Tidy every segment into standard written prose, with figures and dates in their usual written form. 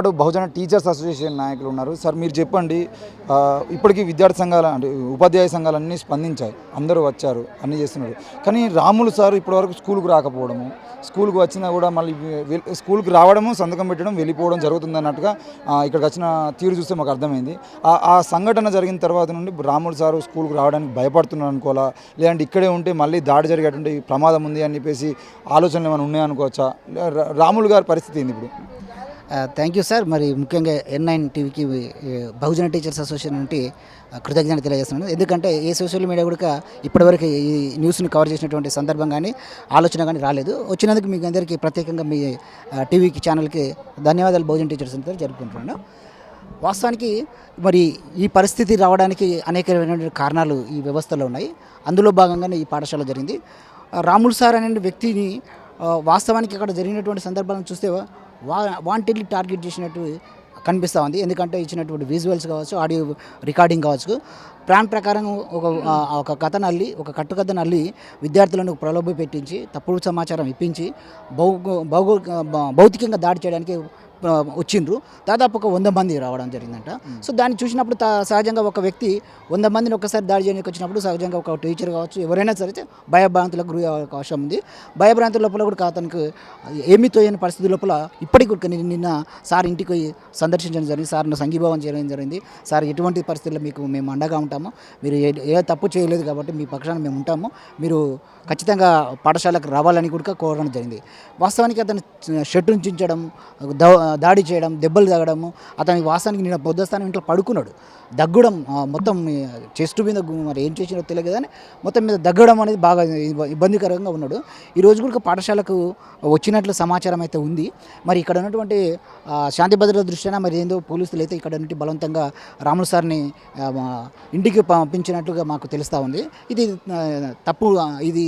పాటు బహుజన teachers association నాయకులు ఉన్నారు. సార్ మీరు చెప్పండి, ఇప్పటికీ విద్యార్థి సంఘాలు అంటే ఉపాధ్యాయ సంఘాలన్నీ స్పందించాయి, అందరూ వచ్చారు, అన్నీ చేస్తున్నారు. కానీ రాములు సార్ ఇప్పటివరకు స్కూల్కి రాకపోవడము, స్కూల్కి వచ్చినా కూడా మళ్ళీ స్కూల్కి రావడము, సంతకం పెట్టడం, వెళ్ళిపోవడం జరుగుతుంది అన్నట్టుగా ఇక్కడికి వచ్చిన తీరు చూస్తే మాకు అర్థమైంది. ఆ సంఘటన జరిగిన తర్వాత నుండి రాములు సారు స్కూల్కి రావడానికి భయపడుతున్నారు అనుకోవాలా, లేదంటే ఇక్కడే ఉంటే మళ్ళీ దాడి జరిగేటువంటి ప్రమాదం ఉంది అని చెప్పేసి ఆలోచనలు ఏమైనా ఉన్నాయనుకోవచ్చా? రాములు గారి పరిస్థితి ఏంది ఇప్పుడు? Thank you sir. మరి ముఖ్యంగా N9 టీవీకి బహుజన టీచర్స్ అసోసియేషన్ నుండి కృతజ్ఞత తెలియజేస్తున్నాను. ఎందుకంటే ఏ సోషల్ మీడియా కూడా ఇప్పటివరకు ఈ న్యూస్ని కవర్ చేసినటువంటి సందర్భం కానీ ఆలోచన కానీ రాలేదు. వచ్చినందుకు మీకు అందరికీ ప్రత్యేకంగా మీ టీవీకి ఛానల్కి ధన్యవాదాలు బహుజన టీచర్స్ అంతా జరుపుకుంటున్నాను. వాస్తవానికి మరి ఈ పరిస్థితి రావడానికి అనేకమైనటువంటి కారణాలు ఈ వ్యవస్థలో ఉన్నాయి. అందులో భాగంగానే ఈ పాఠశాల జరిగింది. రాములు సార్ అనే వ్యక్తిని వాస్తవానికి అక్కడ జరిగినటువంటి సందర్భాలను చూస్తే వాంటెడ్లీ టార్గెట్ చేసినట్టు కనిపిస్తూ ఉంది. ఎందుకంటే ఇచ్చినటువంటి విజువల్స్ కావచ్చు, ఆడియో రికార్డింగ్ కావచ్చు, ప్లాన్ ప్రకారం ఒక కథను అల్లి, ఒక కట్టుకథను అల్లి విద్యార్థులను ప్రలోభ పెట్టించి, తప్పుడు సమాచారం ఇప్పించి భౌతికంగా దాడి చేయడానికి వచ్చిండ్రు. దాదాపు ఒక 100 మంది రావడం జరిగిందంట. సో దాన్ని చూసినప్పుడు సహజంగా ఒక వ్యక్తి 100 మందిని ఒక్కసారి దాడి చేయడానికి వచ్చినప్పుడు సహజంగా ఒక టీచర్ కావచ్చు, ఎవరైనా సరే భయభ్రాంతులకు గురి అవకాశం ఉంది. భయభ్రాంతుల లోపల కూడా అతనికి ఏమీ తోయని పరిస్థితి లోపల ఇప్పటికి కూడా నిన్న సార్ ఇంటికి సందర్శించడం జరిగింది. సార్ను సంఘీభావం చేయడం జరిగింది. సార్ ఎటువంటి పరిస్థితుల్లో మేము అండగా ఉంటాము, మీరు ఏ తప్పు చేయలేదు కాబట్టి మీ పక్షాన మేము ఉంటాము, మీరు ఖచ్చితంగా పాఠశాలకు రావాలని కూడా కోరడం జరిగింది. వాస్తవానికి అతను షర్టు చించడం, దాడి చేయడం, దెబ్బలు తగడము, అతని వాస్తవానికి నిన్న బౌద్ధస్థానం ఇంట్లో పడుకున్నాడు, దగ్గడం, మొత్తం చెస్ట్ మీద మరి ఏం చేసినో తెలియదు కానీ మొత్తం మీద దగ్గడం అనేది బాగా ఇబ్బందికరంగా ఉన్నాడు. ఈరోజు కూడా పాఠశాలకు వచ్చినట్లు సమాచారం అయితే ఉంది. మరి ఇక్కడ ఉన్నటువంటి శాంతి భద్రత దృష్ట్యా మరి ఏందో పోలీసులు అయితే ఇక్కడ నుండి బలవంతంగా రాములు సార్ని ఇంటికి పంపించినట్లుగా మాకు తెలుస్తూ ఉంది. ఇది తప్పు, ఇది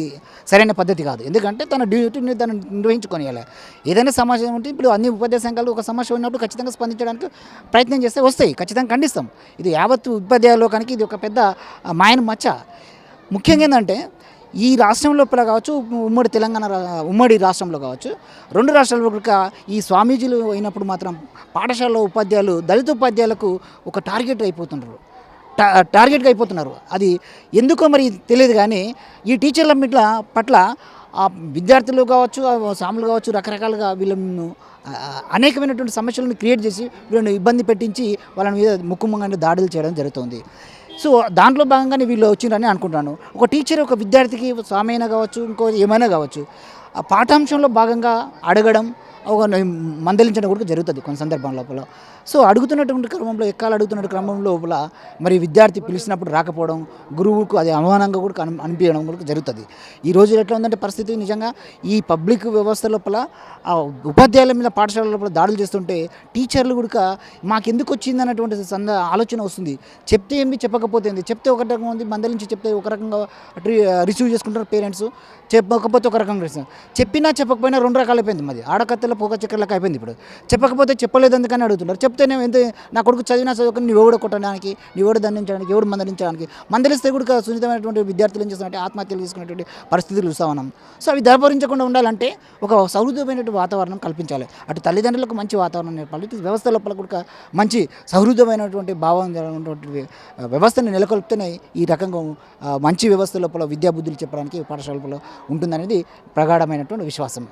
సరైన పద్ధతి కాదు. ఎందుకంటే తన డ్యూటీని తను నిర్వహించుకోనియాలి. ఏదైనా సమాచారం ఉంటే ఇప్పుడు అన్ని ఉపాధ్యాయ సంఘాలు ఒక సమస్య ఉన్నప్పుడు ఖచ్చితంగా స్పందించడానికి ప్రయత్నం చేస్తే వస్తాయి, ఖచ్చితంగా ఖండిస్తాం. ఇది యావత్తు ఉపాధ్యాయ లోకానికి ఇది ఒక పెద్ద మాయన మచ్చ. ముఖ్యంగా ఏంటంటే ఈ రాష్ట్రం లోపల కావచ్చు, ఉమ్మడి రాష్ట్రంలో కావచ్చు, 2 రాష్ట్రాల్లో కూడా ఈ స్వామీజీలు అయినప్పుడు మాత్రం పాఠశాలలో ఉపాధ్యాయులు దళిత ఉపాధ్యాయులకు ఒక టార్గెట్గా అయిపోతున్నారు. అది ఎందుకో మరి తెలియదు కానీ ఈ టీచర్ల పట్ల విద్యార్థులు కావచ్చు, స్వాములు కావచ్చు, రకరకాలుగా వీళ్ళను అనేకమైనటువంటి సమస్యలను క్రియేట్ చేసి వీళ్ళని ఇబ్బంది పెట్టించి వాళ్ళ మీద ముక్కుమంగా దాడులు చేయడం జరుగుతుంది. సో దాంట్లో భాగంగానే వీళ్ళు వచ్చిందని అనుకుంటున్నాను. ఒక టీచర్ ఒక విద్యార్థికి స్వామైనా కావచ్చు, ఇంకో ఏమైనా కావచ్చు, ఆ పాఠాంశంలో భాగంగా అడగడం, ఒక మందలించడం కూడా జరుగుతుంది కొన్ని సందర్భం లోపల. సో అడుగుతున్నటువంటి క్రమంలో అడుగుతున్న క్రమం లోపల మరి విద్యార్థి పిలిచినప్పుడు రాకపోవడం, గురువుకు అది అవమానంగా కూడా అనిపించడం కూడా జరుగుతుంది. ఈ రోజు ఎట్లా ఉందంటే పరిస్థితి, నిజంగా ఈ పబ్లిక్ వ్యవస్థ లోపల ఉపాధ్యాయుల మీద పాఠశాల లోపల దాడులు చేస్తుంటే టీచర్లు కూడా మాకెందుకు వచ్చింది అన్నటువంటి ఆలోచన వస్తుంది. చెప్తే ఏంది, చెప్పకపోతే ఏంది. చెప్తే ఒక రకంగా ఉంది, మందలించి చెప్తే ఒక రకంగా రిసీవ్ చేసుకుంటారు పేరెంట్స్, చెప్పకపోతే ఒక రకంగా చెప్పినా చెప్పకపోయినా 2 రకాలు అయిపోయింది. మాది ఆడకత్తెల పొగ చక్కెరలకు అయిపోయింది. ఇప్పుడు చెప్పకపోతే చెప్పలేదు అందుకని అడుగుతున్నారు, చెప్తేనే ఎంత నా కొడుకు చదువుకొని నువ్వు ఎవడు కొట్టడానికి, నువ్వు ఎవడు దండించడానికి, ఎవడు మందలిస్తే కూడా సున్నితమైనటువంటి విద్యార్థులు ఏం చేస్తారంటే ఆత్మహత్యలు తీసుకునేటువంటి పరిస్థితులు చూస్తూ ఉన్నాం. సో అవి దర్భరించకుండా ఉండాలంటే ఒక సౌహృదమైనటువంటి వాతావరణం కల్పించాలి. అటు తల్లిదండ్రులకు మంచి వాతావరణం నేర్పాలి, వ్యవస్థ లోపల కూడా మంచి సౌహృదమైనటువంటి భావం ఉన్నటువంటి వ్యవస్థను నెలకొల్పితేనే ఈ రకంగా మంచి వ్యవస్థ లోపల విద్యాబుద్ధులు చెప్పడానికి పాఠశాల లోపల ఉంటుందనేది ప్రగాఢమైనటువంటి విశ్వాసం.